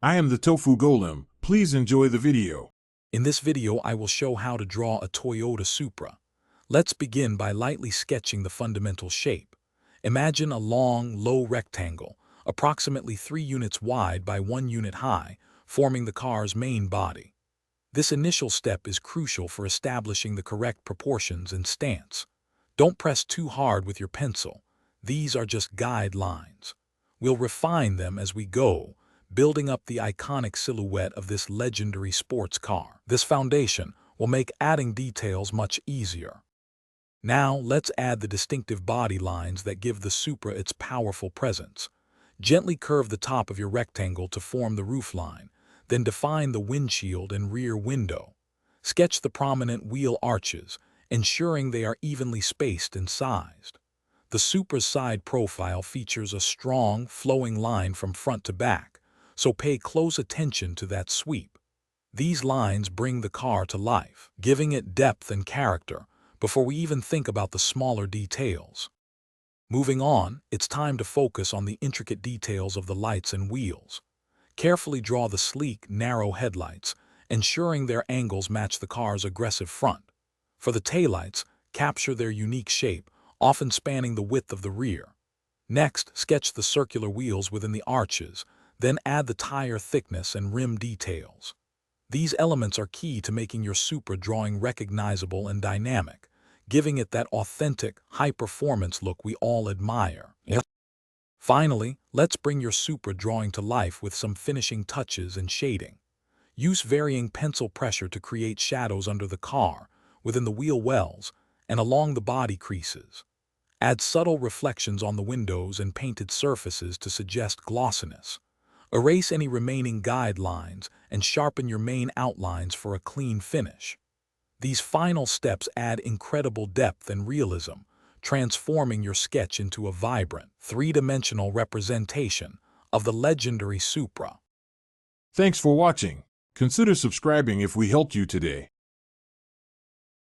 I am the Tofu Golem. Please enjoy the video. In this video, I will show how to draw a Toyota Supra. Let's begin by lightly sketching the fundamental shape. Imagine a long, low rectangle, approximately 3 units wide by 1 unit high, forming the car's main body. This initial step is crucial for establishing the correct proportions and stance. Don't press too hard with your pencil. These are just guidelines. We'll refine them as we go, building up the iconic silhouette of this legendary sports car. This foundation will make adding details much easier. Now, let's add the distinctive body lines that give the Supra its powerful presence. Gently curve the top of your rectangle to form the roofline, then define the windshield and rear window. Sketch the prominent wheel arches, ensuring they are evenly spaced and sized. The Supra's side profile features a strong, flowing line from front to back, so pay close attention to that sweep. These lines bring the car to life, giving it depth and character before we even think about the smaller details. Moving on, it's time to focus on the intricate details of the lights and wheels. Carefully draw the sleek, narrow headlights, ensuring their angles match the car's aggressive front. For the taillights, capture their unique shape, often spanning the width of the rear. Next, sketch the circular wheels within the arches, then add the tire thickness and rim details. These elements are key to making your Supra drawing recognizable and dynamic, giving it that authentic, high-performance look we all admire. Finally, let's bring your Supra drawing to life with some finishing touches and shading. Use varying pencil pressure to create shadows under the car, within the wheel wells, and along the body creases. Add subtle reflections on the windows and painted surfaces to suggest glossiness. Erase any remaining guidelines and sharpen your main outlines for a clean finish. These final steps add incredible depth and realism, transforming your sketch into a vibrant, three-dimensional representation of the legendary Supra. Thanks for watching. Consider subscribing if we helped you today.